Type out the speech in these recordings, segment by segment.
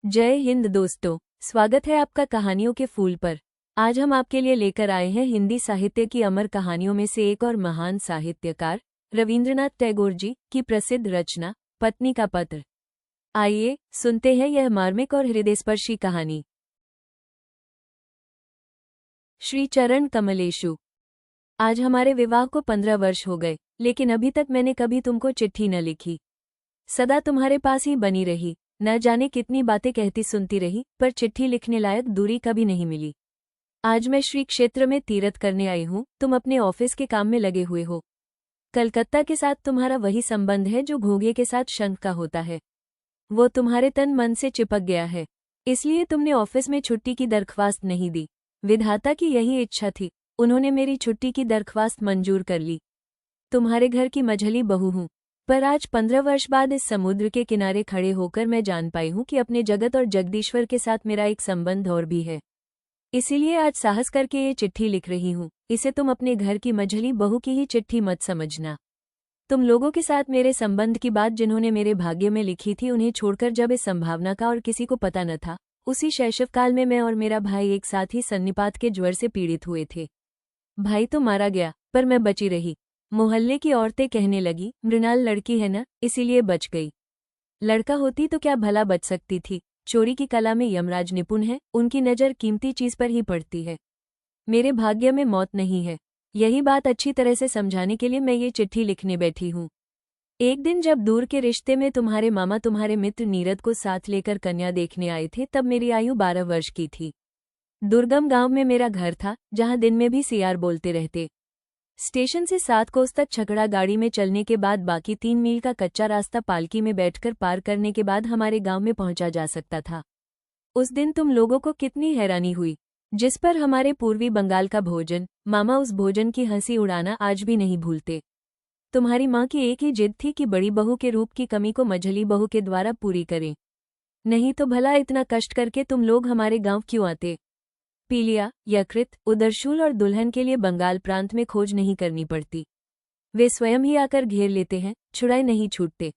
जय हिंद दोस्तों, स्वागत है आपका कहानियों के फूल पर। आज हम आपके लिए लेकर आए हैं हिंदी साहित्य की अमर कहानियों में से एक और महान साहित्यकार रवींद्रनाथ टैगोर जी की प्रसिद्ध रचना पत्नी का पत्र। आइए सुनते हैं यह मार्मिक और हृदयस्पर्शी कहानी। श्री चरण कमलेशु। आज हमारे विवाह को 15 वर्ष हो गए, लेकिन अभी तक मैंने कभी तुमको चिट्ठी न लिखी। सदा तुम्हारे पास ही बनी रही, न जाने कितनी बातें कहती सुनती रही, पर चिट्ठी लिखने लायक दूरी कभी नहीं मिली। आज मैं श्री क्षेत्र में तीर्थ करने आई हूँ, तुम अपने ऑफिस के काम में लगे हुए हो। कलकत्ता के साथ तुम्हारा वही संबंध है जो घोंघे के साथ शंख का होता है। वो तुम्हारे तन मन से चिपक गया है, इसलिए तुमने ऑफिस में छुट्टी की दरख्वास्त नहीं दी। विधाता की यही इच्छा थी, उन्होंने मेरी छुट्टी की दरख्वास्त मंजूर कर ली। तुम्हारे घर की मझली बहू हूँ, पर आज 15 वर्ष बाद इस समुद्र के किनारे खड़े होकर मैं जान पाई हूँ कि अपने जगत और जगदीश्वर के साथ मेरा एक संबंध और भी है। इसीलिए आज साहस करके ये चिट्ठी लिख रही हूँ। इसे तुम अपने घर की मझली बहू की ही चिट्ठी मत समझना। तुम लोगों के साथ मेरे संबंध की बात जिन्होंने मेरे भाग्य में लिखी थी, उन्हें छोड़कर जब इस संभावना का और किसी को पता न था, उसी शैशवकाल में मैं और मेरा भाई एक साथ ही सन्निपात के ज्वर से पीड़ित हुए थे। भाई तो मारा गया, पर मैं बची रही। मोहल्ले की औरतें कहने लगी, मृणाल लड़की है न, इसीलिए बच गई। लड़का होती तो क्या भला बच सकती थी। चोरी की कला में यमराज निपुण है, उनकी नज़र कीमती चीज पर ही पड़ती है। मेरे भाग्य में मौत नहीं है। यही बात अच्छी तरह से समझाने के लिए मैं ये चिट्ठी लिखने बैठी हूँ। एक दिन जब दूर के रिश्ते में तुम्हारे मामा तुम्हारे मित्र नीरद को साथ लेकर कन्या देखने आए थे, तब मेरी आयु 12 वर्ष की थी। दुर्गम गांव में मेरा घर था, जहां दिन में भी सियार बोलते रहते। स्टेशन से 7 कोस तक छकड़ा गाड़ी में चलने के बाद बाकी 3 मील का कच्चा रास्ता पालकी में बैठकर पार करने के बाद हमारे गांव में पहुंचा जा सकता था। उस दिन तुम लोगों को कितनी हैरानी हुई, जिस पर हमारे पूर्वी बंगाल का भोजन, मामा उस भोजन की हंसी उड़ाना आज भी नहीं भूलते। तुम्हारी माँ की एक ही जिद थी कि बड़ी बहू के रूप की कमी को मझली बहू के द्वारा पूरी करें, नहीं तो भला इतना कष्ट करके तुम लोग हमारे गांव क्यों आते। पीलिया, यकृत, उदरशूल और दुल्हन के लिए बंगाल प्रांत में खोज नहीं करनी पड़ती। वे स्वयं ही आकर घेर लेते हैं, छुड़ाए नहीं छूटते।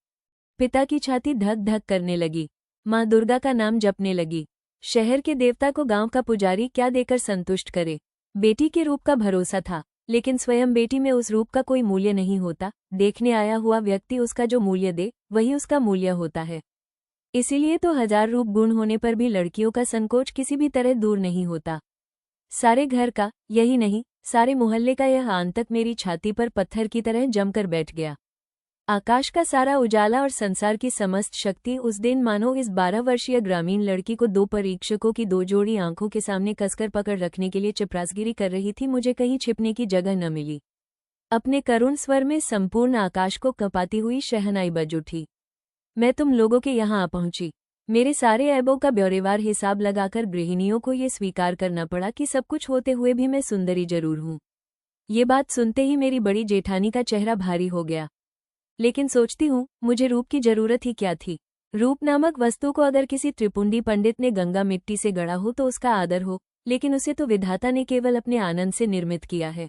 पिता की छाती धक धक करने लगी। माँ दुर्गा का नाम जपने लगी। शहर के देवता को गांव का पुजारी क्या देकर संतुष्ट करे। बेटी के रूप का भरोसा था, लेकिन स्वयं बेटी में उस रूप का कोई मूल्य नहीं होता। देखने आया हुआ व्यक्ति उसका जो मूल्य दे, वही उसका मूल्य होता है। इसीलिए तो 1000 रूप गुण होने पर भी लड़कियों का संकोच किसी भी तरह दूर नहीं होता। सारे घर का, यही नहीं, सारे मोहल्ले का यह आंतक मेरी छाती पर पत्थर की तरह जमकर बैठ गया। आकाश का सारा उजाला और संसार की समस्त शक्ति उस दिन मानो इस 12 वर्षीय ग्रामीण लड़की को 2 परीक्षकों की 2 जोड़ी आंखों के सामने कसकर पकड़ रखने के लिए चपरासगिरी कर रही थी। मुझे कहीं छिपने की जगह न मिली। अपने करुण स्वर में संपूर्ण आकाश को कपाती हुई शहनाई बज उठी। मैं तुम लोगों के यहाँ आ पहुंची। मेरे सारे ऐबों का ब्यौरेवार हिसाब लगाकर गृहिणियों को ये स्वीकार करना पड़ा कि सब कुछ होते हुए भी मैं सुंदरी जरूर हूँ। ये बात सुनते ही मेरी बड़ी जेठानी का चेहरा भारी हो गया। लेकिन सोचती हूँ, मुझे रूप की जरूरत ही क्या थी। रूप नामक वस्तु को अगर किसी त्रिपुंडी पंडित ने गंगा मिट्टी से गढ़ा हो तो उसका आदर हो, लेकिन उसे तो विधाता ने केवल अपने आनंद से निर्मित किया है।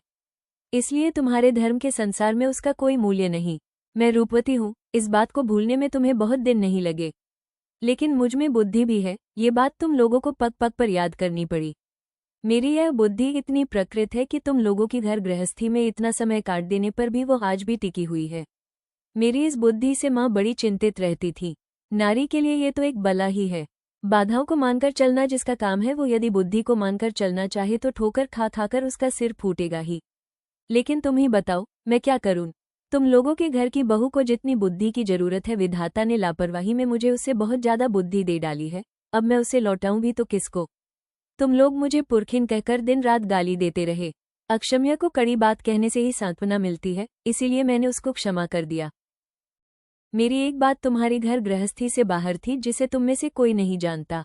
इसलिए तुम्हारे धर्म के संसार में उसका कोई मूल्य नहीं। मैं रूपवती हूँ, इस बात को भूलने में तुम्हें बहुत दिन नहीं लगे। लेकिन मुझ में बुद्धि भी है, ये बात तुम लोगों को पग पग पर याद करनी पड़ी। मेरी यह बुद्धि इतनी प्रकृत है कि तुम लोगों की घर गृहस्थी में इतना समय काट देने पर भी वो आज भी टिकी हुई है। मेरी इस बुद्धि से माँ बड़ी चिंतित रहती थी। नारी के लिए ये तो एक बला ही है। बाधाओं को मानकर चलना जिसका काम है, वो यदि बुद्धि को मानकर चलना चाहे तो ठोकर खा खाकर उसका सिर फूटेगा ही। लेकिन तुम ही बताओ, मैं क्या करूं। तुम लोगों के घर की बहू को जितनी बुद्धि की जरूरत है, विधाता ने लापरवाही में मुझे उससे बहुत ज्यादा बुद्धि दे डाली है। अब मैं उसे लौटाऊं भी तो किसको। तुम लोग मुझे पुरखिन कहकर दिन रात गाली देते रहे। अक्षम्य को कड़ी बात कहने से ही सांत्वना मिलती है, इसीलिए मैंने उसको क्षमा कर दिया। मेरी एक बात तुम्हारी घर गृहस्थी से बाहर थी, जिसे तुम में से कोई नहीं जानता।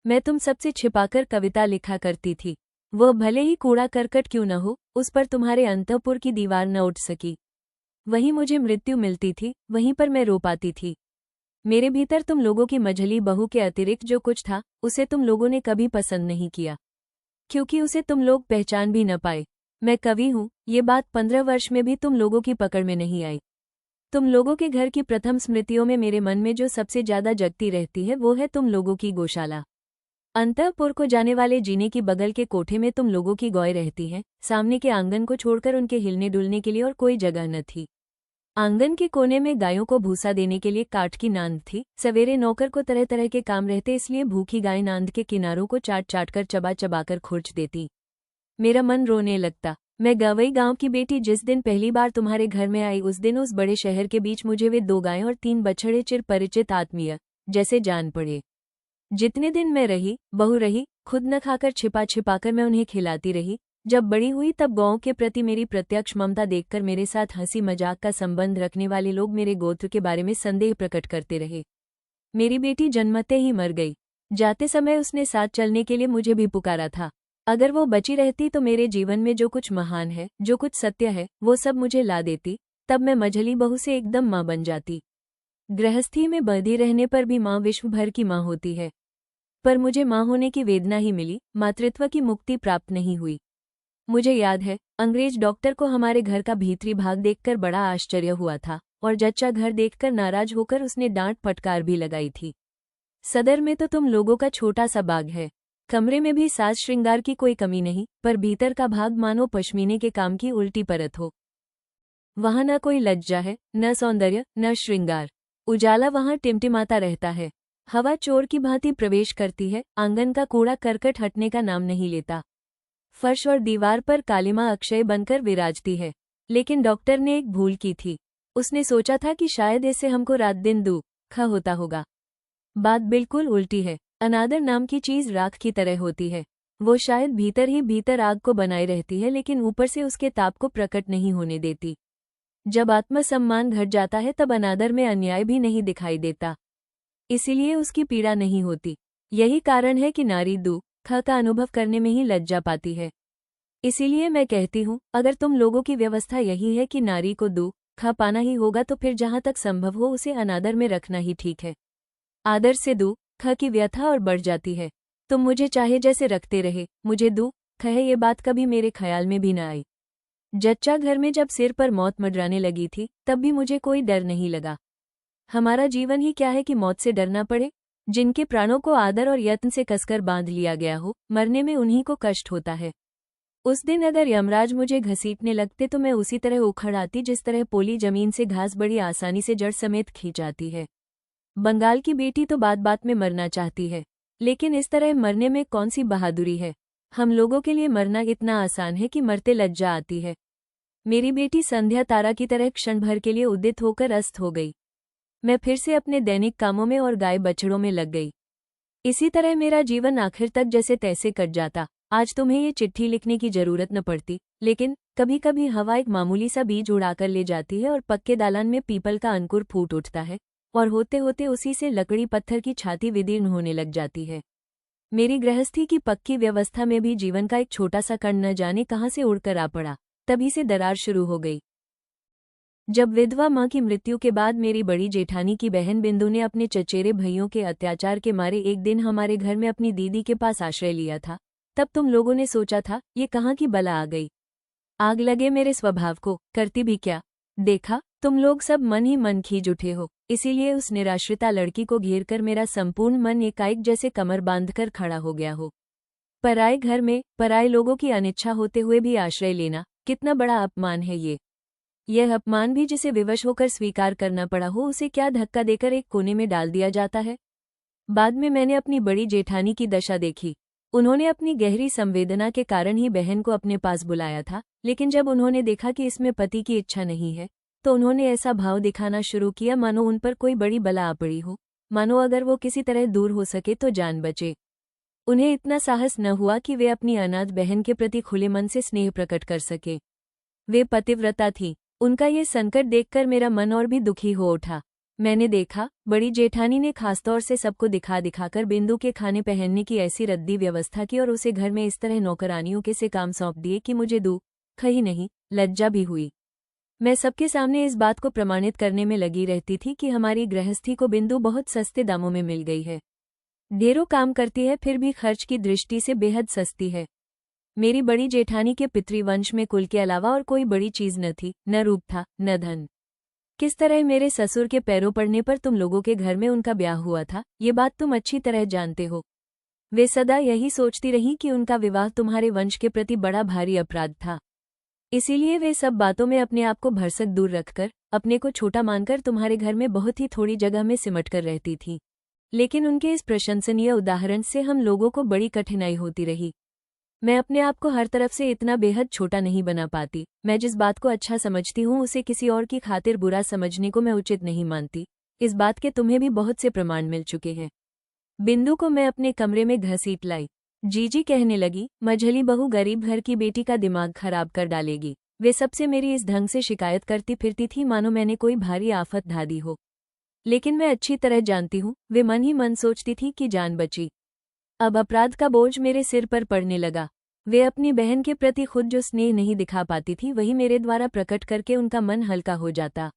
मैं तुम सबसे छिपाकर कविता लिखा करती थी। वह भले ही कूड़ा करकट क्यों न हो, उस पर तुम्हारे अंतःपुर की दीवार न उठ सकी। वहीं मुझे मृत्यु मिलती थी, वहीं पर मैं रो पाती थी। मेरे भीतर तुम लोगों की मझली बहू के अतिरिक्त जो कुछ था, उसे तुम लोगों ने कभी पसंद नहीं किया, क्योंकि उसे तुम लोग पहचान भी न पाए। मैं कवि हूँ, ये बात 15 वर्ष में भी तुम लोगों की पकड़ में नहीं आई। तुम लोगों के घर की प्रथम स्मृतियों में मेरे मन में जो सबसे ज्यादा जगती रहती है वो है तुम लोगों की गौशाला। अंतःपुर को जाने वाले जीने की बगल के कोठे में तुम लोगों की गौएं रहती हैं। सामने के आंगन को छोड़कर उनके हिलने डुलने के लिए और कोई जगह न थी। आंगन के कोने में गायों को भूसा देने के लिए काठ की नांद थी। सवेरे नौकर को तरह तरह के काम रहते, इसलिए भूखी गाय नांद के किनारों को चाट चाट कर चबा चबाकर खुर्च देती। मेरा मन रोने लगता। मैं गवई गांव की बेटी जिस दिन पहली बार तुम्हारे घर में आई, उस दिन उस बड़े शहर के बीच मुझे वे 2 गायें और 3 बछड़े चिर परिचित आत्मीय जैसे जान पड़े। जितने दिन मैं रही, बहू रही, खुद न खाकर छिपा छिपाकर मैं उन्हें खिलाती रही। जब बड़ी हुई तब गौओं के प्रति मेरी प्रत्यक्ष ममता देखकर मेरे साथ हंसी मजाक का संबंध रखने वाले लोग मेरे गोत्र के बारे में संदेह प्रकट करते रहे। मेरी बेटी जन्मते ही मर गई। जाते समय उसने साथ चलने के लिए मुझे भी पुकारा था। अगर वो बची रहती तो मेरे जीवन में जो कुछ महान है, जो कुछ सत्य है, वो सब मुझे ला देती। तब मैं मझली बहू से एकदम माँ बन जाती। गृहस्थी में बंधी रहने पर भी माँ विश्व भर की माँ होती है, पर मुझे माँ होने की वेदना ही मिली, मातृत्व की मुक्ति प्राप्त नहीं हुई। मुझे याद है, अंग्रेज डॉक्टर को हमारे घर का भीतरी भाग देखकर बड़ा आश्चर्य हुआ था और जच्चा घर देखकर नाराज होकर उसने डांट फटकार भी लगाई थी। सदर में तो तुम लोगों का छोटा सा बाग है, कमरे में भी साज श्रृंगार की कोई कमी नहीं, पर भीतर का भाग मानो पश्मीने के काम की उल्टी परत हो। वहां न कोई लज्जा है, न सौंदर्य, न श्रृंगार। उजाला वहां टिमटिमाता रहता है। हवा चोर की भांति प्रवेश करती है। आंगन का कूड़ा करकट हटने का नाम नहीं लेता। फर्श और दीवार पर कालिमा अक्षय बनकर विराजती है। लेकिन डॉक्टर ने एक भूल की थी। उसने सोचा था कि शायद इससे हमको रात दिन दुख होता होगा। बात बिल्कुल उल्टी है। अनादर नाम की चीज राख की तरह होती है। वो शायद भीतर ही भीतर आग को बनाए रहती है, लेकिन ऊपर से उसके ताप को प्रकट नहीं होने देती। जब आत्मसम्मान घट जाता है तब अनादर में अन्याय भी नहीं दिखाई देता, इसीलिए उसकी पीड़ा नहीं होती। यही कारण है कि नारी दुख का अनुभव करने में ही लज्जा पाती है। इसीलिए मैं कहती हूँ, अगर तुम लोगों की व्यवस्था यही है कि नारी को दुख पाना ही होगा, तो फिर जहाँ तक संभव हो उसे अनादर में रखना ही ठीक है। आदर से दुख की व्यथा और बढ़ जाती है। तुम मुझे चाहे जैसे रखते रहे, मुझे दुख है ये बात कभी मेरे ख्याल में भी न आई। जच्चा घर में जब सिर पर मौत मंडराने लगी थी, तब भी मुझे कोई डर नहीं लगा। हमारा जीवन ही क्या है कि मौत से डरना पड़े। जिनके प्राणों को आदर और यत्न से कसकर बांध लिया गया हो, मरने में उन्हीं को कष्ट होता है। उस दिन अगर यमराज मुझे घसीटने लगते तो मैं उसी तरह उखड़ आती जिस तरह पोली जमीन से घास बड़ी आसानी से जड़ समेत खींच आती है। बंगाल की बेटी तो बात बात में मरना चाहती है, लेकिन इस तरह मरने में कौन सी बहादुरी है। हम लोगों के लिए मरना इतना आसान है कि मरते लज्जा आती है। मेरी बेटी संध्या तारा की तरह क्षण भर के लिए उदित होकर अस्त हो गई। मैं फिर से अपने दैनिक कामों में और गाय बछड़ों में लग गई। इसी तरह मेरा जीवन आखिर तक जैसे तैसे कट जाता। आज तुम्हें ये चिट्ठी लिखने की जरूरत न पड़ती, लेकिन कभी कभी हवा एक मामूली सा बीज उड़ाकर ले जाती है और पक्के दालान में पीपल का अंकुर फूट उठता है, और होते होते उसी से लकड़ी पत्थर की छाती विदीर्ण होने लग जाती है। मेरी गृहस्थी की पक्की व्यवस्था में भी जीवन का एक छोटा सा कण न जाने कहाँ से उड़कर आ पड़ा। तभी से दरार शुरू हो गई। जब विधवा माँ की मृत्यु के बाद मेरी बड़ी जेठानी की बहन बिंदु ने अपने चचेरे भइयों के अत्याचार के मारे एक दिन हमारे घर में अपनी दीदी के पास आश्रय लिया था, तब तुम लोगों ने सोचा था ये कहाँ की बला आ गई। आग लगे मेरे स्वभाव को, करती भी क्या। देखा, तुम लोग सब मन ही मन खींच उठे हो। इसीलिए उस निराश्रिता लड़की को घेरकर मेरा संपूर्ण मन एकाएक जैसे कमर बांधकर खड़ा हो गया हो। पराए घर में पराए लोगों की अनिच्छा होते हुए भी आश्रय लेना कितना बड़ा अपमान है। यह अपमान भी जिसे विवश होकर स्वीकार करना पड़ा हो, उसे क्या धक्का देकर एक कोने में डाल दिया जाता है। बाद में मैंने अपनी बड़ी जेठानी की दशा देखी। उन्होंने अपनी गहरी संवेदना के कारण ही बहन को अपने पास बुलाया था, लेकिन जब उन्होंने देखा कि इसमें पति की इच्छा नहीं है, तो उन्होंने ऐसा भाव दिखाना शुरू किया मानो उन पर कोई बड़ी बला आ पड़ी हो, मानो अगर वो किसी तरह दूर हो सके तो जान बचे। उन्हें इतना साहस न हुआ कि वे अपनी अनाथ बहन के प्रति खुले मन से स्नेह प्रकट कर सके। वे पतिव्रता थी। उनका ये संकट देखकर मेरा मन और भी दुखी हो उठा। मैंने देखा, बड़ी जेठानी ने खासतौर से सबको दिखा दिखाकर बिंदु के खाने पहनने की ऐसी रद्दी व्यवस्था की और उसे घर में इस तरह नौकरानियों के से काम सौंप दिए कि मुझे दुख ही नहीं, लज्जा भी हुई। मैं सबके सामने इस बात को प्रमाणित करने में लगी रहती थी कि हमारी गृहस्थी को बिंदु बहुत सस्ते दामों में मिल गई है। ढेरों काम करती है, फिर भी खर्च की दृष्टि से बेहद सस्ती है। मेरी बड़ी जेठानी के पितृवंश में कुल के अलावा और कोई बड़ी चीज न थी, न रूप था, न धन। किस तरह मेरे ससुर के पैरों पड़ने पर तुम लोगों के घर में उनका ब्याह हुआ था, ये बात तुम अच्छी तरह जानते हो। वे सदा यही सोचती रहीं कि उनका विवाह तुम्हारे वंश के प्रति बड़ा भारी अपराध था। इसीलिए वे सब बातों में अपने आप को भरसक दूर रखकर, अपने को छोटा मानकर तुम्हारे घर में बहुत ही थोड़ी जगह में सिमट कर रहती थी। लेकिन उनके इस प्रशंसनीय उदाहरण से हम लोगों को बड़ी कठिनाई होती रही। मैं अपने आप को हर तरफ से इतना बेहद छोटा नहीं बना पाती। मैं जिस बात को अच्छा समझती हूँ उसे किसी और की खातिर बुरा समझने को मैं उचित नहीं मानती। इस बात के तुम्हें भी बहुत से प्रमाण मिल चुके हैं। बिंदु को मैं अपने कमरे में घसीट लाई। जीजी कहने लगी, मझली बहू गरीब घर की बेटी का दिमाग खराब कर डालेगी। वे सबसे मेरी इस ढंग से शिकायत करती फिरती थी मानो मैंने कोई भारी आफत ढा दी हो। लेकिन मैं अच्छी तरह जानती हूँ, वे मन ही मन सोचती थी कि जान बची। अब अपराध का बोझ मेरे सिर पर पड़ने लगा। वे अपनी बहन के प्रति खुद जो स्नेह नहीं दिखा पाती थी वही मेरे द्वारा प्रकट करके उनका मन हल्का हो जाता।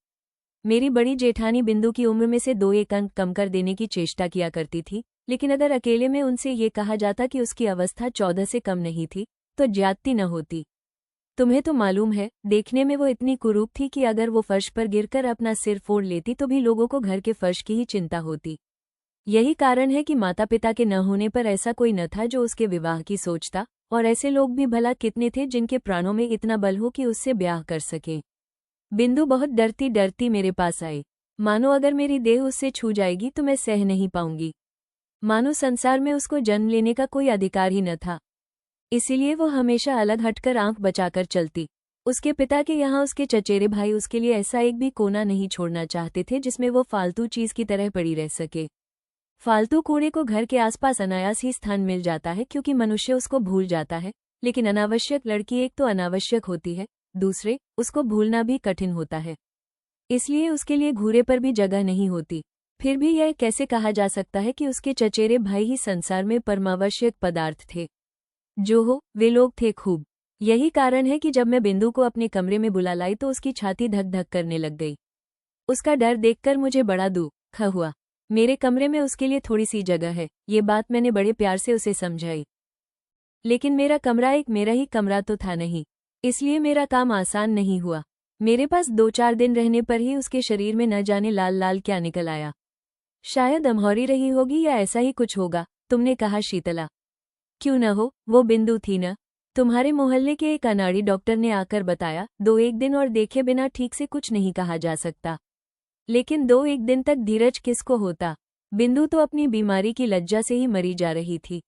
मेरी बड़ी जेठानी बिंदु की उम्र में से 2-1 अंक कम कर देने की चेष्टा किया करती थी, लेकिन अगर अकेले में उनसे ये कहा जाता कि उसकी अवस्था 14 से कम नहीं थी तो ज्यादती न होती। तुम्हें तो मालूम है, देखने में वो इतनी कुरूप थी कि अगर वो फर्श पर गिरकर अपना सिर फोड़ लेती तो भी लोगों को घर के फर्श की ही चिंता होती। यही कारण है कि माता पिता के न होने पर ऐसा कोई न था जो उसके विवाह की सोचता, और ऐसे लोग भी भला कितने थे जिनके प्राणों में इतना बल हो कि उससे ब्याह कर सके। बिंदु बहुत डरती डरती मेरे पास आई। मानो अगर मेरी देह उससे छू जाएगी तो मैं सह नहीं पाऊंगी। मानो संसार में उसको जन्म लेने का कोई अधिकार ही न था। इसीलिए वो हमेशा अलग हटकर आंख बचाकर चलती। उसके पिता के यहाँ उसके चचेरे भाई उसके लिए ऐसा एक भी कोना नहीं छोड़ना चाहते थे जिसमें वो फालतू चीज की तरह पड़ी रह सके। फालतू कूड़े को घर के आसपास अनायास ही स्थान मिल जाता है क्योंकि मनुष्य उसको भूल जाता है, लेकिन अनावश्यक लड़की एक तो अनावश्यक होती है, दूसरे उसको भूलना भी कठिन होता है। इसलिए उसके लिए घूरे पर भी जगह नहीं होती। फिर भी यह कैसे कहा जा सकता है कि उसके चचेरे भाई ही संसार में परमावश्यक पदार्थ थे। जो हो, वे लोग थे खूब। यही कारण है कि जब मैं बिंदु को अपने कमरे में बुला लाई तो उसकी छाती धक धक करने लग गई। उसका डर देखकर मुझे बड़ा दुख हुआ। मेरे कमरे में उसके लिए थोड़ी सी जगह है, ये बात मैंने बड़े प्यार से उसे समझाई। लेकिन मेरा कमरा एक मेरा ही कमरा तो था नहीं, इसलिए मेरा काम आसान नहीं हुआ। मेरे पास 2-4 दिन रहने पर ही उसके शरीर में न जाने लाल लाल क्या निकल आया। शायद अमहौरी रही होगी या ऐसा ही कुछ होगा, तुमने कहा शीतला। क्यों न हो, वो बिंदु थी न। तुम्हारे मोहल्ले के एक अनाड़ी डॉक्टर ने आकर बताया, 2-1 दिन और देखे बिना ठीक से कुछ नहीं कहा जा सकता। लेकिन 2-1 दिन तक धीरज किसको होता। बिंदु तो अपनी बीमारी की लज्जा से ही मरी जा रही थी।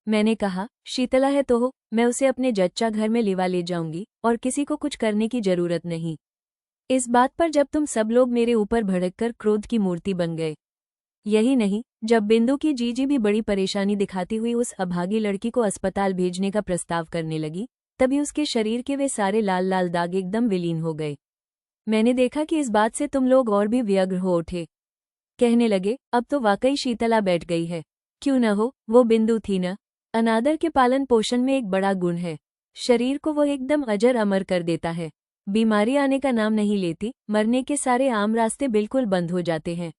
मैंने कहा, शीतला है तो हो, मैं उसे अपने जच्चा घर में लिवा ले जाऊंगी और किसी को कुछ करने की जरूरत नहीं। इस बात पर जब तुम सब लोग मेरे ऊपर भड़ककर क्रोध की मूर्ति बन गए। यही नहीं, जब बिंदु की जीजी भी बड़ी परेशानी दिखाती हुई उस अभागी लड़की को अस्पताल भेजने का प्रस्ताव करने लगी, तभी उसके शरीर के वे सारे लाल लाल दाग एकदम विलीन हो गए। मैंने देखा कि इस बात से तुम लोग और भी व्यग्र हो उठे। कहने लगे, अब तो वाकई शीतला बैठ गई है। क्यों न हो, वो बिंदु थी न। अनादर के पालन पोषण में एक बड़ा गुण है, शरीर को वो एकदम अजर अमर कर देता है। बीमारी आने का नाम नहीं लेती, मरने के सारे आम रास्ते बिल्कुल बंद हो जाते हैं।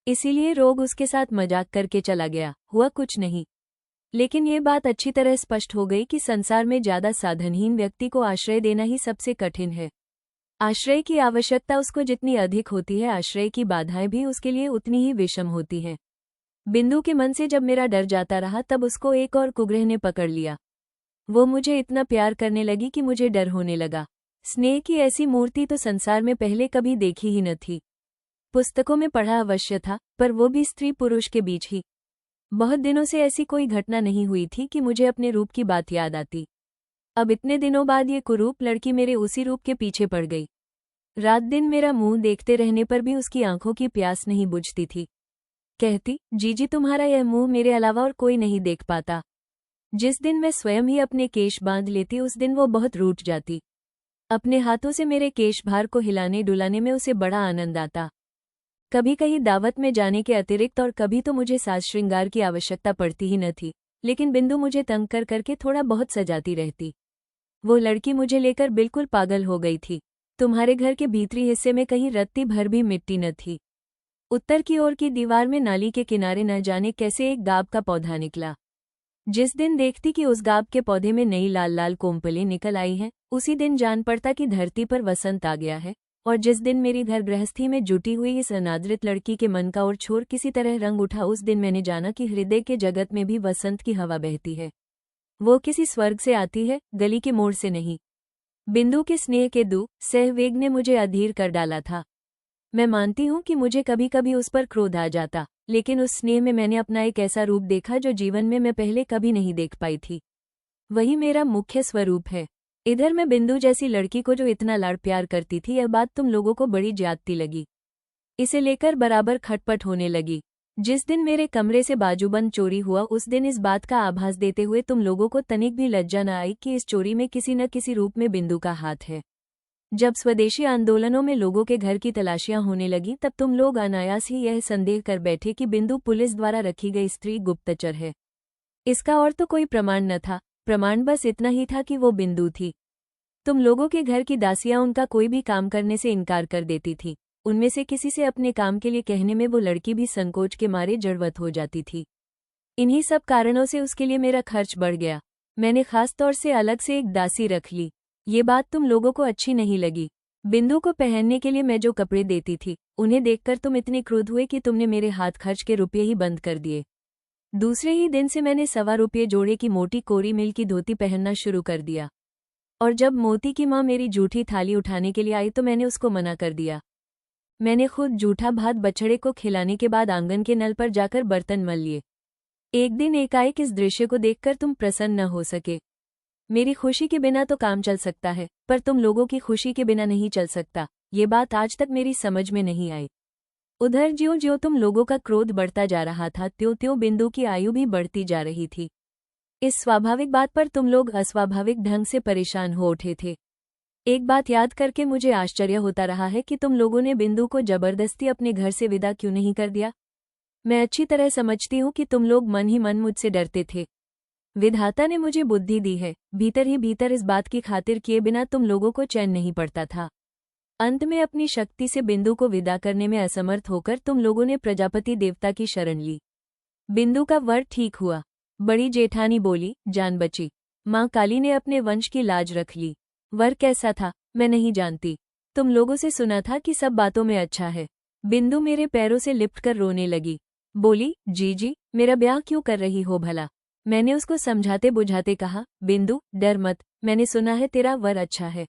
इसीलिए रोग उसके साथ मजाक करके चला गया, हुआ कुछ नहीं। लेकिन ये बात अच्छी तरह स्पष्ट हो गई कि संसार में ज्यादा साधनहीन व्यक्ति को आश्रय देना ही सबसे कठिन है। आश्रय की आवश्यकता उसको जितनी अधिक होती है, आश्रय की बाधाएं भी उसके लिए उतनी ही विषम होती हैं। बिंदु के मन से जब मेरा डर जाता रहा तब उसको एक और कुग्रह ने पकड़ लिया। वो मुझे इतना प्यार करने लगी कि मुझे डर होने लगा। स्नेह की ऐसी मूर्ति तो संसार में पहले कभी देखी ही न थी। पुस्तकों में पढ़ा अवश्य था, पर वो भी स्त्री पुरुष के बीच ही। बहुत दिनों से ऐसी कोई घटना नहीं हुई थी कि मुझे अपने रूप की बात याद आती। अब इतने दिनों बाद ये कुरूप लड़की मेरे उसी रूप के पीछे पड़ गई। रात दिन मेरा मुंह देखते रहने पर भी उसकी आंखों की प्यास नहीं बुझती थी। कहती, जीजी तुम्हारा यह मुंह मेरे अलावा और कोई नहीं देख पाता। जिस दिन मैं स्वयं ही अपने केश बांध लेती उस दिन वो बहुत रूठ जाती। अपने हाथों से मेरे केश भार को हिलाने डुलाने में उसे बड़ा आनंद आता। कभी कहीं दावत में जाने के अतिरिक्त और कभी तो मुझे साज श्रृंगार की आवश्यकता पड़ती ही न थी, लेकिन बिंदु मुझे तंग कर करके थोड़ा बहुत सजाती रहती। वो लड़की मुझे लेकर बिल्कुल पागल हो गई थी। तुम्हारे घर के भीतरी हिस्से में कहीं रत्ती भर भी मिट्टी न थी। उत्तर की ओर की दीवार में नाली के किनारे न जाने कैसे एक गाब का पौधा निकला। जिस दिन देखती कि उस गाब के पौधे में नई लाल लाल कोम्पलें निकल आई हैं, उसी दिन जान पड़ता कि धरती पर वसंत आ गया है और जिस दिन मेरी घर गृहस्थी में जुटी हुई इस अनादृत लड़की के मन का और छोर किसी तरह रंग उठा, उस दिन मैंने जाना कि हृदय के जगत में भी वसंत की हवा बहती है। वो किसी स्वर्ग से आती है, गली के मोड़ से नहीं। बिंदु के स्नेह के सहवेग ने मुझे अधीर कर डाला था। मैं मानती हूँ कि मुझे कभी कभी उस पर क्रोध आ जाता, लेकिन उस स्नेह में मैंने अपना एक ऐसा रूप देखा जो जीवन में मैं पहले कभी नहीं देख पाई थी। वही मेरा मुख्य स्वरूप है। इधर मैं बिंदु जैसी लड़की को जो इतना लाड़ प्यार करती थी, यह बात तुम लोगों को बड़ी ज्यादती लगी। इसे लेकर बराबर खटपट होने लगी। जिस दिन मेरे कमरे से बाजूबंद चोरी हुआ, उस दिन इस बात का आभास देते हुए तुम लोगों को तनिक भी लज्जा न आई कि इस चोरी में किसी न किसी रूप में बिंदु का हाथ है। जब स्वदेशी आंदोलनों में लोगों के घर की तलाशियां होने लगी, तब तुम लोग अनायास ही यह संदेह कर बैठे कि बिंदु पुलिस द्वारा रखी गई स्त्री गुप्तचर है। इसका और तो कोई प्रमाण न था, प्रमाण बस इतना ही था कि वो बिंदु थी। तुम लोगों के घर की दासियां उनका कोई भी काम करने से इनकार कर देती थी। उनमें से किसी से अपने काम के लिए कहने में वो लड़की भी संकोच के मारे जड़वत हो जाती थी। इन्हीं सब कारणों से उसके लिए मेरा खर्च बढ़ गया। मैंने खास तौर से अलग से एक दासी रख ली। ये बात तुम लोगों को अच्छी नहीं लगी। बिंदु को पहनने के लिए मैं जो कपड़े देती थी, उन्हें देखकर तुम इतने क्रुद्ध हुए कि तुमने मेरे हाथ खर्च के रुपये ही बंद कर दिए। दूसरे ही दिन से मैंने ₹1.25 जोड़े की मोटी कोरी मिल की धोती पहनना शुरू कर दिया। और जब मोती की माँ मेरी जूठी थाली उठाने के लिए आई तो मैंने उसको मना कर दिया। मैंने खुद जूठा भात बछड़े को खिलाने के बाद आंगन के नल पर जाकर बर्तन मल लिए। एक दिन एकाएक इस दृश्य को देखकर तुम प्रसन्न न हो सके। मेरी खुशी के बिना तो काम चल सकता है, पर तुम लोगों की खुशी के बिना नहीं चल सकता। ये बात आज तक मेरी समझ में नहीं आई। उधर ज्यों ज्यों तुम लोगों का क्रोध बढ़ता जा रहा था, त्यों त्यों बिंदु की आयु भी बढ़ती जा रही थी। इस स्वाभाविक बात पर तुम लोग अस्वाभाविक ढंग से परेशान हो उठे थे। एक बात याद करके मुझे आश्चर्य होता रहा है कि तुम लोगों ने बिंदु को जबरदस्ती अपने घर से विदा क्यों नहीं कर दिया। मैं अच्छी तरह समझती हूँ कि तुम लोग मन ही मन मुझसे डरते थे। विधाता ने मुझे बुद्धि दी है, भीतर ही भीतर इस बात की खातिर किए बिना तुम लोगों को चैन नहीं पड़ता था। अंत में अपनी शक्ति से बिंदु को विदा करने में असमर्थ होकर तुम लोगों ने प्रजापति देवता की शरण ली। बिंदु का वर ठीक हुआ। बड़ी जेठानी बोली, जान बची। माँ काली ने अपने वंश की लाज रख ली। वर कैसा था मैं नहीं जानती, तुम लोगों से सुना था कि सब बातों में अच्छा है। बिंदु मेरे पैरों से लिपटकर रोने लगी। बोली, जी मेरा ब्याह क्यों कर रही हो भला। मैंने उसको समझाते बुझाते कहा, बिंदु डर मत, मैंने सुना है तेरा वर अच्छा है।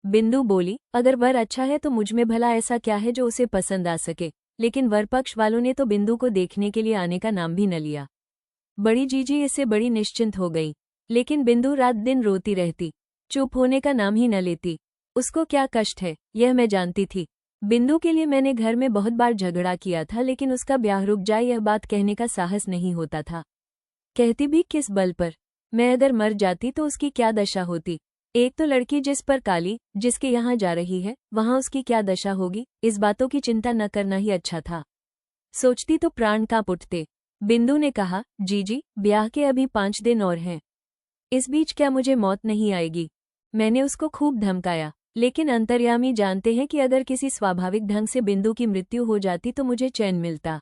बिंदु बोली, अगर वर अच्छा है तो मुझमें भला ऐसा क्या है जो उसे पसंद आ सके। लेकिन वर पक्ष वालों ने तो बिंदु को देखने के लिए आने का नाम भी न लिया। बड़ी जीजी इससे बड़ी निश्चिंत हो गई, लेकिन बिंदु रात दिन रोती रहती, चुप होने का नाम ही न लेती। उसको क्या कष्ट है यह मैं जानती थी। बिंदु के लिए मैंने घर में बहुत बार झगड़ा किया था, लेकिन उसका ब्याह रुक जाए यह बात कहने का साहस नहीं होता था। कहती भी किस बल पर। मैं अगर मर जाती तो उसकी क्या दशा होती। एक तो लड़की जिस पर काली, जिसके यहाँ जा रही है, वहाँ उसकी क्या दशा होगी। इस बातों की चिंता न करना ही अच्छा था। सोचती तो प्राण कांप उठते। बिंदु ने कहा, जी ब्याह के अभी 5 दिन और हैं। इस बीच क्या मुझे मौत नहीं आएगी। मैंने उसको खूब धमकाया, लेकिन अंतर्यामी जानते हैं कि अगर किसी स्वाभाविक ढंग से बिंदु की मृत्यु हो जाती तो मुझे चैन मिलता।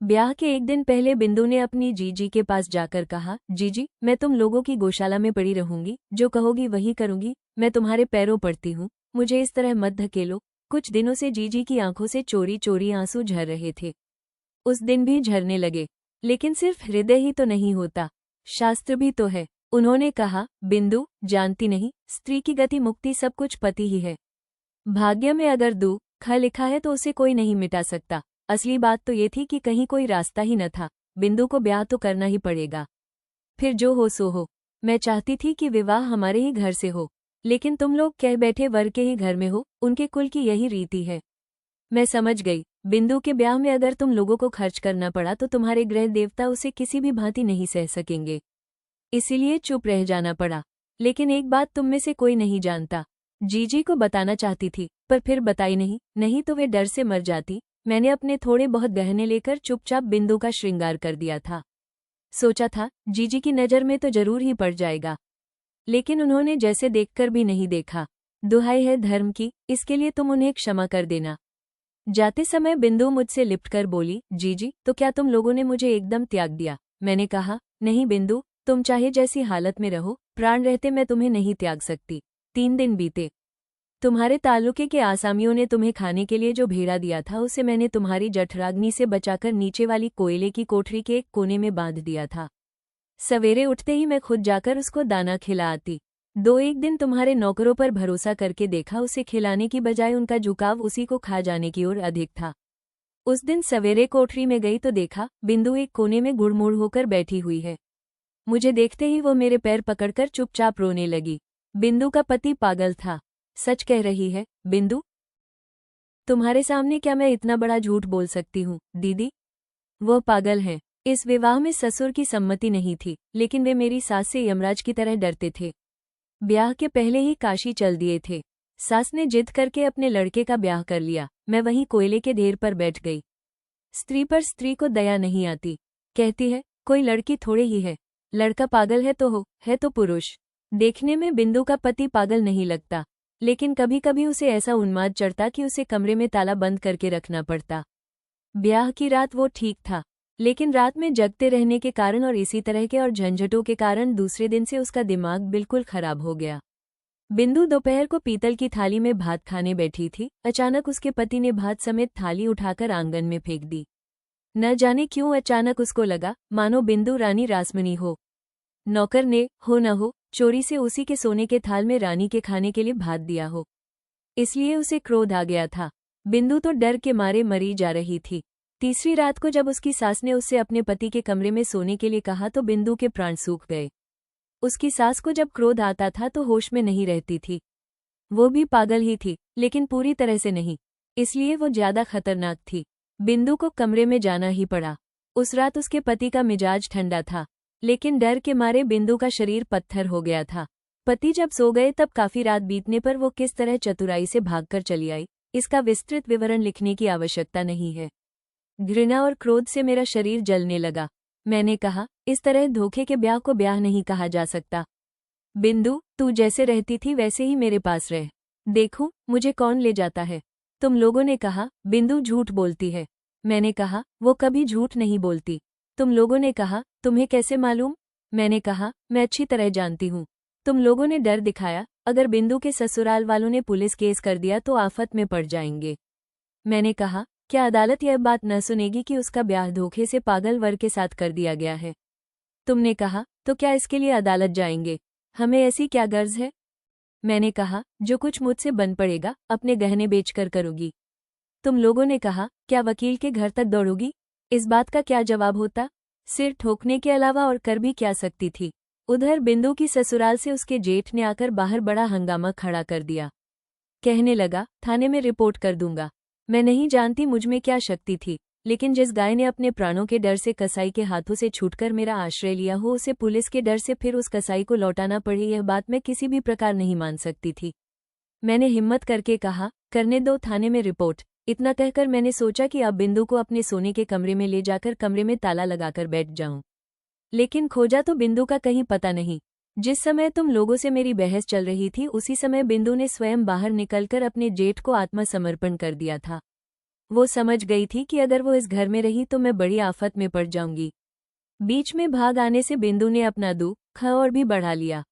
ब्याह के एक दिन पहले बिंदु ने अपनी जीजी के पास जाकर कहा, जीजी मैं तुम लोगों की गौशाला में पड़ी रहूंगी, जो कहोगी वही करूंगी। मैं तुम्हारे पैरों पड़ती हूँ, मुझे इस तरह मत धकेलो। कुछ दिनों से जीजी की आंखों से चोरी चोरी आंसू झर रहे थे। उस दिन भी झरने लगे, लेकिन सिर्फ हृदय ही तो नहीं होता, शास्त्र भी तो है। उन्होंने कहा, बिंदु जानती नहीं, स्त्री की गति मुक्ति सब कुछ पति ही है। भाग्य में अगर दुख लिखा है तो उसे कोई नहीं मिटा सकता। असली बात तो ये थी कि कहीं कोई रास्ता ही न था। बिंदु को ब्याह तो करना ही पड़ेगा, फिर जो हो सो हो। मैं चाहती थी कि विवाह हमारे ही घर से हो, लेकिन तुम लोग कह बैठे वर के ही घर में हो, उनके कुल की यही रीति है। मैं समझ गई, बिंदु के ब्याह में अगर तुम लोगों को खर्च करना पड़ा तो तुम्हारे ग्रह देवता उसे किसी भी भांति नहीं सह सकेंगे, इसीलिए चुप रह जाना पड़ा। लेकिन एक बात तुम में से कोई नहीं जानता। जीजी को बताना चाहती थी, पर फिर बताई नहीं तो वे डर से मर जाती। मैंने अपने थोड़े बहुत गहने लेकर चुपचाप बिंदु का श्रृंगार कर दिया था। सोचा था जीजी की नज़र में तो जरूर ही पड़ जाएगा, लेकिन उन्होंने जैसे देखकर भी नहीं देखा। दुहाई है धर्म की, इसके लिए तुम उन्हें क्षमा कर देना। जाते समय बिंदु मुझसे लिपटकर बोली, जीजी तो क्या तुम लोगों ने मुझे एकदम त्याग दिया। मैंने कहा, नहीं बिंदु, तुम चाहे जैसी हालत में रहो, प्राण रहते मैं तुम्हें नहीं त्याग सकती। 3 दिन बीते, तुम्हारे ताल्लुके के आसामियों ने तुम्हें खाने के लिए जो भेड़ा दिया था उसे मैंने तुम्हारी जठराग्नि से बचाकर नीचे वाली कोयले की कोठरी के एक कोने में बांध दिया था। सवेरे उठते ही मैं खुद जाकर उसको दाना खिला आती। एक दिन तुम्हारे नौकरों पर भरोसा करके देखा, उसे खिलाने की बजाय उनका झुकाव उसी को खा जाने की ओर अधिक था। उस दिन सवेरे कोठरी में गई तो देखा बिंदु एक कोने में गुड़मुड़ होकर बैठी हुई है। मुझे देखते ही वो मेरे पैर पकड़कर चुपचाप रोने लगी। बिंदु का पति पागल था। सच कह रही है बिंदु? तुम्हारे सामने क्या मैं इतना बड़ा झूठ बोल सकती हूँ दीदी? वह पागल है। इस विवाह में ससुर की सम्मति नहीं थी, लेकिन वे मेरी सास से यमराज की तरह डरते थे। ब्याह के पहले ही काशी चल दिए थे। सास ने जिद करके अपने लड़के का ब्याह कर लिया। मैं वहीं कोयले के ढेर पर बैठ गई। स्त्री पर स्त्री को दया नहीं आती। कहती है कोई लड़की थोड़े ही है, लड़का पागल है तो पुरुष। देखने में बिंदु का पति पागल नहीं लगता, लेकिन कभी कभी उसे ऐसा उन्माद चढ़ता कि उसे कमरे में ताला बंद करके रखना पड़ता। ब्याह की रात वो ठीक था, लेकिन रात में जगते रहने के कारण और इसी तरह के और झंझटों के कारण दूसरे दिन से उसका दिमाग बिल्कुल खराब हो गया। बिंदु दोपहर को पीतल की थाली में भात खाने बैठी थी। अचानक उसके पति ने भात समेत थाली उठाकर आंगन में फेंक दी। न जाने क्यों अचानक उसको लगा मानो बिंदु रानी रासमणी हो। नौकर ने हो न हो चोरी से उसी के सोने के थाल में रानी के खाने के लिए भात दिया हो, इसलिए उसे क्रोध आ गया था। बिंदु तो डर के मारे मरी जा रही थी। तीसरी रात को जब उसकी सास ने उससे अपने पति के कमरे में सोने के लिए कहा तो बिंदु के प्राण सूख गए। उसकी सास को जब क्रोध आता था तो होश में नहीं रहती थी। वो भी पागल ही थी, लेकिन पूरी तरह से नहीं, इसलिए वो ज्यादा खतरनाक थी। बिंदु को कमरे में जाना ही पड़ा। उस रात उसके पति का मिजाज ठंडा था, लेकिन डर के मारे बिंदु का शरीर पत्थर हो गया था। पति जब सो गए तब काफी रात बीतने पर वो किस तरह चतुराई से भागकर चली आई, इसका विस्तृत विवरण लिखने की आवश्यकता नहीं है। घृणा और क्रोध से मेरा शरीर जलने लगा। मैंने कहा इस तरह धोखे के ब्याह को ब्याह नहीं कहा जा सकता। बिंदु, तू जैसे रहती थी वैसे ही मेरे पास रह, देखूं मुझे कौन ले जाता है। तुम लोगों ने कहा बिंदु झूठ बोलती है। मैंने कहा वो कभी झूठ नहीं बोलती। तुम लोगों ने कहा तुम्हें कैसे मालूम? मैंने कहा मैं अच्छी तरह जानती हूँ। तुम लोगों ने डर दिखाया, अगर बिंदु के ससुराल वालों ने पुलिस केस कर दिया तो आफत में पड़ जाएंगे। मैंने कहा क्या अदालत यह बात न सुनेगी कि उसका ब्याह धोखे से पागल वर के साथ कर दिया गया है? तुमने कहा तो क्या इसके लिए अदालत जाएंगे? हमें ऐसी क्या गर्ज है? मैंने कहा जो कुछ मुझसे बन पड़ेगा अपने गहने बेचकर करोगी। तुम लोगों ने कहा क्या वकील के घर तक दौड़ोगी? इस बात का क्या जवाब होता? सिर ठोकने के अलावा और कर भी क्या सकती थी। उधर बिंदु की ससुराल से उसके जेठ ने आकर बाहर बड़ा हंगामा खड़ा कर दिया। कहने लगा थाने में रिपोर्ट कर दूंगा। मैं नहीं जानती मुझमें क्या शक्ति थी, लेकिन जिस गाय ने अपने प्राणों के डर से कसाई के हाथों से छूटकर मेरा आश्रय लिया हो, उसे पुलिस के डर से फिर उस कसाई को लौटाना पड़े, यह बात मैं किसी भी प्रकार नहीं मान सकती थी। मैंने हिम्मत करके कहा करने दो थाने में रिपोर्ट। इतना कहकर मैंने सोचा कि अब बिंदु को अपने सोने के कमरे में ले जाकर कमरे में ताला लगाकर बैठ जाऊं। लेकिन खोजा तो बिंदु का कहीं पता नहीं। जिस समय तुम लोगों से मेरी बहस चल रही थी उसी समय बिंदु ने स्वयं बाहर निकलकर अपने जेठ को आत्मसमर्पण कर दिया था। वो समझ गई थी कि अगर वो इस घर में रही तो मैं बड़ी आफत में पड़ जाऊंगी। बीच में भाग आने से बिंदु ने अपना दुख और भी बढ़ा लिया।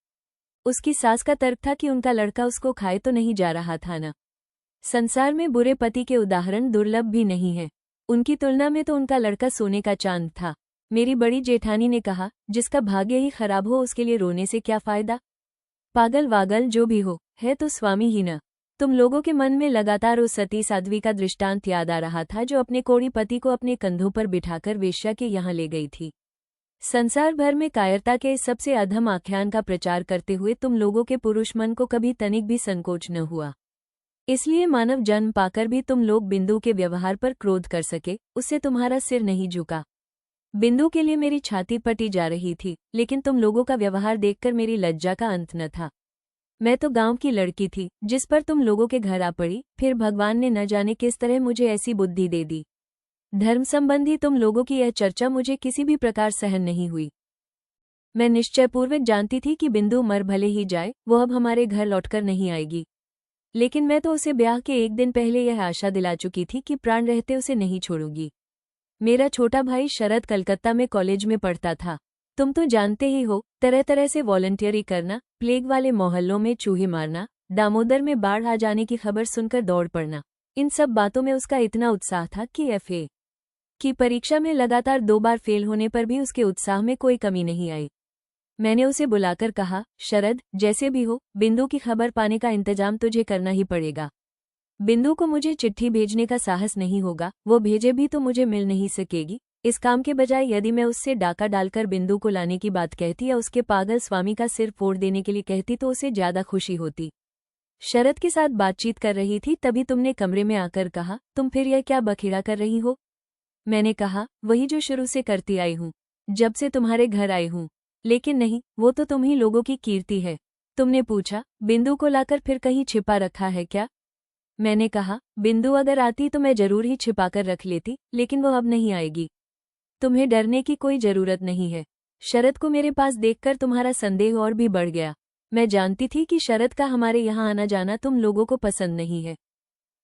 उसकी सास का तर्क था कि उनका लड़का उसको खाए तो नहीं जा रहा था न। संसार में बुरे पति के उदाहरण दुर्लभ भी नहीं है, उनकी तुलना में तो उनका लड़का सोने का चांद था। मेरी बड़ी जेठानी ने कहा जिसका भाग्य ही खराब हो उसके लिए रोने से क्या फायदा। पागल वागल जो भी हो, है तो स्वामी ही न। तुम लोगों के मन में लगातार उस सती साध्वी का दृष्टांत याद आ रहा था जो अपने कोड़ी पति को अपने कंधों पर बिठाकर वेश्या के यहाँ ले गई थी। संसार भर में कायरता के इस सबसे अधम आख्यान का प्रचार करते हुए तुम लोगों के पुरुष मन को कभी तनिक भी संकोच न हुआ। इसलिए मानव जन्म पाकर भी तुम लोग बिंदु के व्यवहार पर क्रोध कर सके, उससे तुम्हारा सिर नहीं झुका। बिंदु के लिए मेरी छाती पटी जा रही थी, लेकिन तुम लोगों का व्यवहार देखकर मेरी लज्जा का अंत न था। मैं तो गांव की लड़की थी जिस पर तुम लोगों के घर आ पड़ी, फिर भगवान ने न जाने किस तरह मुझे ऐसी बुद्धि दे दी। धर्म संबंधी तुम लोगों की यह चर्चा मुझे किसी भी प्रकार सहन नहीं हुई। मैं निश्चयपूर्वक जानती थी कि बिंदु मर भले ही जाए, वो अब हमारे घर लौटकर नहीं आएगी। लेकिन मैं तो उसे ब्याह के एक दिन पहले यह आशा दिला चुकी थी कि प्राण रहते उसे नहीं छोड़ूंगी। मेरा छोटा भाई शरद कलकत्ता में कॉलेज में पढ़ता था। तुम तो जानते ही हो, तरह तरह से वॉलंटियरी करना, प्लेग वाले मोहल्लों में चूहे मारना, दामोदर में बाढ़ आ जाने की खबर सुनकर दौड़ पड़ना, इन सब बातों में उसका इतना उत्साह था कि एफए की परीक्षा में लगातार 2 बार फेल होने पर भी उसके उत्साह में कोई कमी नहीं आई। मैंने उसे बुलाकर कहा, शरद, जैसे भी हो, बिंदु की खबर पाने का इंतजाम तुझे करना ही पड़ेगा। बिंदु को मुझे चिट्ठी भेजने का साहस नहीं होगा, वो भेजे भी तो मुझे मिल नहीं सकेगी। इस काम के बजाय यदि मैं उससे डाका डालकर बिंदु को लाने की बात कहती या उसके पागल स्वामी का सिर फोड़ देने के लिए कहती तो उसे ज्यादा खुशी होती। शरद के साथ बातचीत कर रही थी, तभी तुमने कमरे में आकर कहा, तुम फिर यह क्या बखेड़ा कर रही हो? मैंने कहा, वही जो शुरू से करती आई हूँ, जब से तुम्हारे घर आई हूँ। लेकिन नहीं, वो तो तुम ही लोगों की कीर्ति है। तुमने पूछा, बिंदु को लाकर फिर कहीं छिपा रखा है क्या? मैंने कहा, बिंदु अगर आती तो मैं जरूर ही छिपाकर रख लेती, लेकिन वो अब नहीं आएगी। तुम्हें डरने की कोई जरूरत नहीं है। शरद को मेरे पास देखकर तुम्हारा संदेह और भी बढ़ गया। मैं जानती थी कि शरद का हमारे यहाँ आना जाना तुम लोगों को पसंद नहीं है।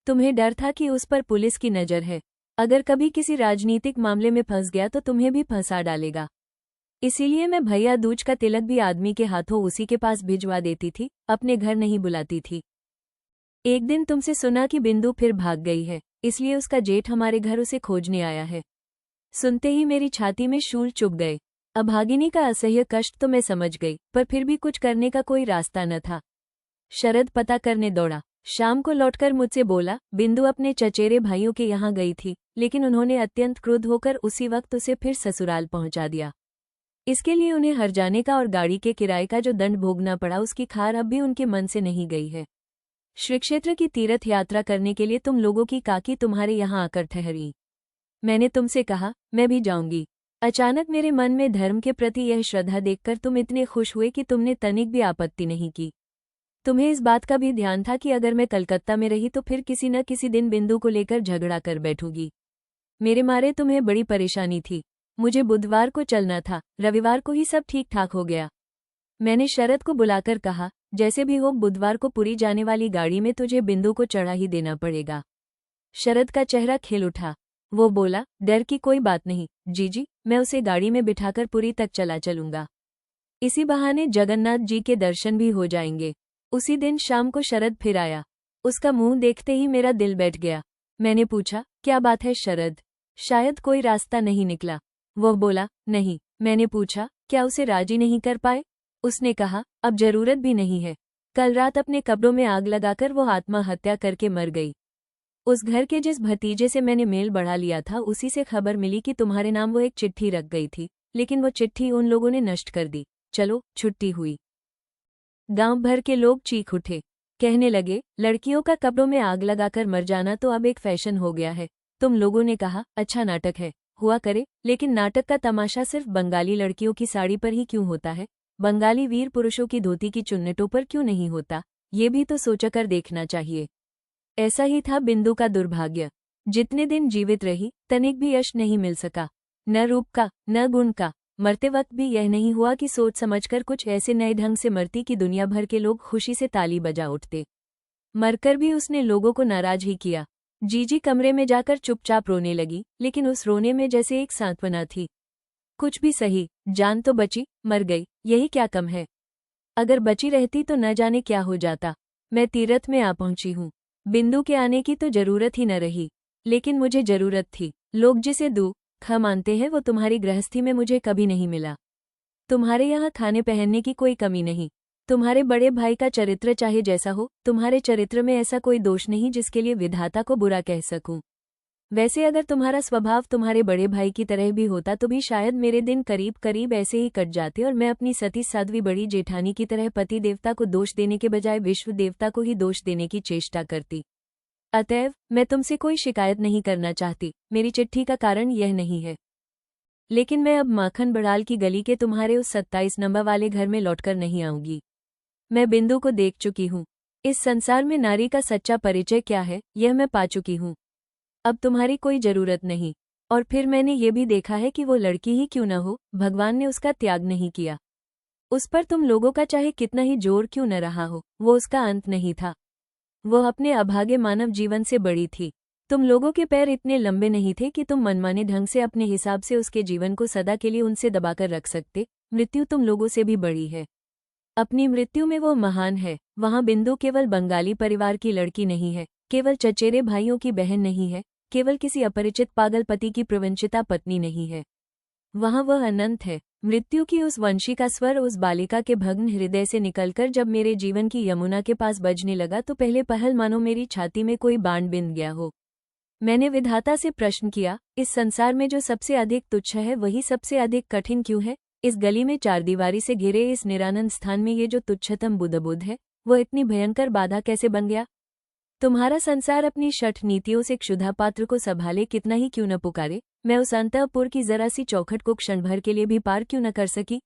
तुम्हें डर था कि उस पर पुलिस की नज़र है, अगर कभी किसी राजनीतिक मामले में फंस गया तो तुम्हें भी फंसा डालेगा। इसीलिए मैं भैया दूज का तिलक भी आदमी के हाथों उसी के पास भिजवा देती थी, अपने घर नहीं बुलाती थी। एक दिन तुमसे सुना कि बिंदु फिर भाग गई है, इसलिए उसका जेठ हमारे घर उसे खोजने आया है। सुनते ही मेरी छाती में शूल चुभ गए। अभागिनी का असह्य कष्ट तो मैं समझ गई, पर फिर भी कुछ करने का कोई रास्ता न था। शरद पता करने दौड़ा। शाम को लौटकर मुझसे बोला, बिंदु अपने चचेरे भाइयों के यहाँ गई थी, लेकिन उन्होंने अत्यंत क्रुद्ध होकर उसी वक्त उसे फिर ससुराल पहुंचा दिया। इसके लिए उन्हें हर जाने का और गाड़ी के किराए का जो दंड भोगना पड़ा, उसकी खार अब भी उनके मन से नहीं गई है। श्री क्षेत्र की तीर्थ यात्रा करने के लिए तुम लोगों की काकी तुम्हारे यहाँ आकर ठहरी। मैंने तुमसे कहा, मैं भी जाऊंगी। अचानक मेरे मन में धर्म के प्रति यह श्रद्धा देखकर तुम इतने खुश हुए कि तुमने तनिक भी आपत्ति नहीं की। तुम्हें इस बात का भी ध्यान था कि अगर मैं कलकत्ता में रही तो फिर किसी न किसी दिन बिंदु को लेकर झगड़ा कर बैठूंगी। मेरे मारे तुम्हें बड़ी परेशानी थी। मुझे बुधवार को चलना था, रविवार को ही सब ठीक ठाक हो गया। मैंने शरद को बुलाकर कहा, जैसे भी हो बुधवार को पुरी जाने वाली गाड़ी में तुझे बिंदु को चढ़ा ही देना पड़ेगा। शरद का चेहरा खिल उठा। वो बोला, डर की कोई बात नहीं जीजी, मैं उसे गाड़ी में बिठाकर पुरी तक चला चलूंगा। इसी बहाने जगन्नाथ जी के दर्शन भी हो जाएंगे। उसी दिन शाम को शरद फिर आया। उसका मुंह देखते ही मेरा दिल बैठ गया। मैंने पूछा, क्या बात है शरद? शायद कोई रास्ता नहीं निकला। वह बोला, नहीं। मैंने पूछा, क्या उसे राजी नहीं कर पाए? उसने कहा, अब जरूरत भी नहीं है। कल रात अपने कब्रों में आग लगाकर वो आत्महत्या करके मर गई। उस घर के जिस भतीजे से मैंने मेल बढ़ा लिया था, उसी से खबर मिली कि तुम्हारे नाम वो एक चिट्ठी रख गई थी, लेकिन वो चिट्ठी उन लोगों ने नष्ट कर दी। चलो, छुट्टी हुई। गांव भर के लोग चीख उठे, कहने लगे, लड़कियों का कब्रों में आग लगाकर मर जाना तो अब एक फैशन हो गया है। तुम लोगों ने कहा, अच्छा नाटक है, हुआ करे, लेकिन नाटक का तमाशा सिर्फ बंगाली लड़कियों की साड़ी पर ही क्यों होता है? बंगाली वीर पुरुषों की धोती की चुन्नटों पर क्यों नहीं होता? ये भी तो सोचकर देखना चाहिए। ऐसा ही था बिंदु का दुर्भाग्य। जितने दिन जीवित रही, तनिक भी यश नहीं मिल सका, न रूप का न गुण का। मरते वक्त भी यह नहीं हुआ कि सोच समझकर कुछ ऐसे नए ढंग से मरती कि दुनिया भर के लोग खुशी से ताली बजा उठते। मरकर भी उसने लोगों को नाराज ही किया। जीजी कमरे में जाकर चुपचाप रोने लगी, लेकिन उस रोने में जैसे एक सांत्वना थी। कुछ भी सही, जान तो बची, मर गई, यही क्या कम है? अगर बची रहती तो न जाने क्या हो जाता। मैं तीरथ में आ पहुंची हूँ। बिंदु के आने की तो जरूरत ही न रही, लेकिन मुझे जरूरत थी। लोग जिसे दुख मानते हैं वो तुम्हारी गृहस्थी में मुझे कभी नहीं मिला। तुम्हारे यहाँ खाने पहनने की कोई कमी नहीं। तुम्हारे बड़े भाई का चरित्र चाहे जैसा हो, तुम्हारे चरित्र में ऐसा कोई दोष नहीं जिसके लिए विधाता को बुरा कह सकूं। वैसे अगर तुम्हारा स्वभाव तुम्हारे बड़े भाई की तरह भी होता तो भी शायद मेरे दिन करीब करीब ऐसे ही कट जाते और मैं अपनी सती साध्वी बड़ी जेठानी की तरह पति देवता को दोष देने के बजाय विश्व देवता को ही दोष देने की चेष्टा करती। अतएव मैं तुमसे कोई शिकायत नहीं करना चाहती, मेरी चिट्ठी का कारण यह नहीं है। लेकिन मैं अब माखन बड़ाल की गली के तुम्हारे उस 27 नंबर वाले घर में लौटकर नहीं आऊंगी। मैं बिंदु को देख चुकी हूँ। इस संसार में नारी का सच्चा परिचय क्या है, यह मैं पा चुकी हूँ। अब तुम्हारी कोई जरूरत नहीं। और फिर मैंने ये भी देखा है कि वो लड़की ही क्यों न हो, भगवान ने उसका त्याग नहीं किया। उस पर तुम लोगों का चाहे कितना ही जोर क्यों न रहा हो, वो उसका अंत नहीं था। वो अपने अभागे मानव जीवन से बड़ी थी। तुम लोगों के पैर इतने लंबे नहीं थे कि तुम मनमाने ढंग से अपने हिसाब से उसके जीवन को सदा के लिए उनसे दबाकर रख सकते। मृत्यु तुम लोगों से भी बड़ी है। अपनी मृत्यु में वो महान है, वहाँ बिंदु केवल बंगाली परिवार की लड़की नहीं है, केवल चचेरे भाइयों की बहन नहीं है, केवल किसी अपरिचित पागल पति की प्रवंचिता पत्नी नहीं है। वहाँ वह अनंत है, मृत्यु की उस वंशी का स्वर उस बालिका के भग्न हृदय से निकलकर जब मेरे जीवन की यमुना के पास बजने लगा तो पहले पहल मानो मेरी छाती में कोई बाण बिंध गया हो। मैंने विधाता से प्रश्न किया, इस संसार में जो सबसे अधिक तुच्छ है वही सबसे अधिक कठिन क्यों है? इस गली में चारदीवारी से घिरे इस निरानंद स्थान में ये जो तुच्छतम बुदबुद है वो इतनी भयंकर बाधा कैसे बन गया? तुम्हारा संसार अपनी शठ नीतियों से क्षुधा पात्र को संभाले कितना ही क्यों न पुकारे, मैं उस अंतःपुर की जरा सी चौखट को क्षण भर के लिए भी पार क्यों न कर सकी?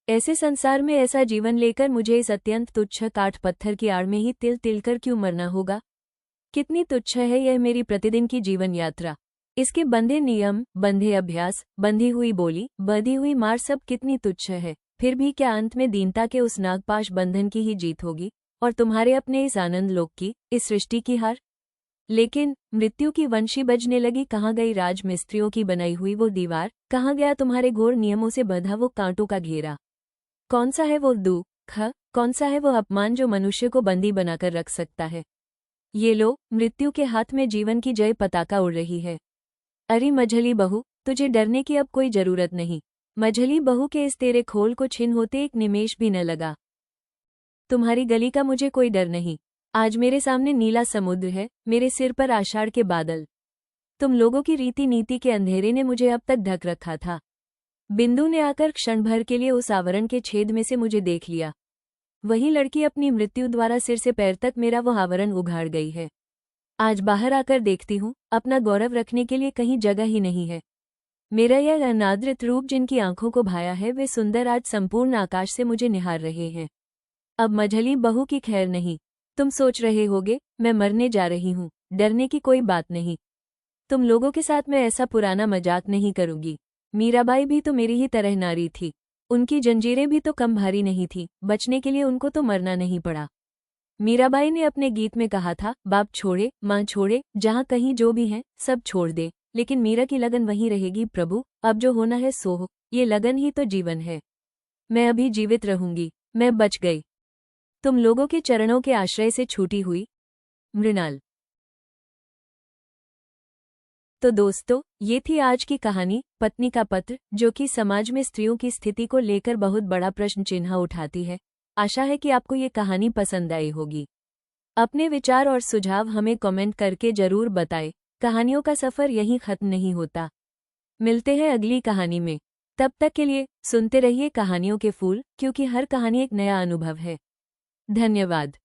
ऐसे संसार में ऐसा जीवन लेकर मुझे इस अत्यंत तुच्छ काठ पत्थर की आड़ में ही तिल तिल कर क्यों मरना होगा? कितनी तुच्छ है यह मेरी प्रतिदिन की जीवन यात्रा। इसके बंधे नियम, बंधे अभ्यास, बंधी हुई बोली, बंधी हुई मार सब कितनी तुच्छ है। फिर भी क्या अंत में दीनता के उस नागपाश बंधन की ही जीत होगी और तुम्हारे अपने इस आनंद लोक की, इस सृष्टि की हार? लेकिन मृत्यु की वंशी बजने लगी। कहाँ गई राजमिस्त्रियों की बनाई हुई वो दीवार? कहाँ गया तुम्हारे घोर नियमों से बंधा वो कांटों का घेरा? कौन सा है वो दुख, कौन सा है वो अपमान जो मनुष्य को बंदी बनाकर रख सकता है? ये लो, मृत्यु के हाथ में जीवन की जय पताका उड़ रही है। अरे मझली बहू, तुझे डरने की अब कोई जरूरत नहीं। मझली बहू के इस तेरे खोल को छिन होते एक निमेष भी न लगा। तुम्हारी गली का मुझे कोई डर नहीं। आज मेरे सामने नीला समुद्र है, मेरे सिर पर आषाढ़ के बादल। तुम लोगों की रीति नीति के अंधेरे ने मुझे अब तक ढक रखा था। बिंदु ने आकर क्षण भर के लिए उस आवरण के छेद में से मुझे देख लिया। वही लड़की अपनी मृत्यु द्वारा सिर से पैर तक मेरा वो आवरण उघाड़ गई है। आज बाहर आकर देखती हूँ, अपना गौरव रखने के लिए कहीं जगह ही नहीं है। मेरा यह अनादृत रूप जिनकी आंखों को भाया है वे सुंदर आज संपूर्ण आकाश से मुझे निहार रहे हैं। अब मझली बहू की खैर नहीं। तुम सोच रहे होगे मैं मरने जा रही हूँ। डरने की कोई बात नहीं। तुम लोगों के साथ मैं ऐसा पुराना मजाक नहीं करूंगी। मीराबाई भी तो मेरी ही तरह नारी थी। उनकी जंजीरें भी तो कम भारी नहीं थी। बचने के लिए उनको तो मरना नहीं पड़ा। मीराबाई ने अपने गीत में कहा था, बाप छोड़े, माँ छोड़े, जहाँ कहीं जो भी है सब छोड़ दे, लेकिन मीरा की लगन वहीं रहेगी। प्रभु, अब जो होना है सो हो, ये लगन ही तो जीवन है। मैं अभी जीवित रहूंगी। मैं बच गई। तुम लोगों के चरणों के आश्रय से छूटी हुई मृणाल। तो दोस्तों, ये थी आज की कहानी, पत्नी का पत्र, जो कि समाज में स्त्रियों की स्थिति को लेकर बहुत बड़ा प्रश्न चिन्ह उठाती है। आशा है कि आपको ये कहानी पसंद आई होगी। अपने विचार और सुझाव हमें कमेंट करके जरूर बताएं। कहानियों का सफर यहीं खत्म नहीं होता। मिलते हैं अगली कहानी में। तब तक के लिए सुनते रहिए कहानियों के फूल, क्योंकि हर कहानी एक नया अनुभव है। धन्यवाद।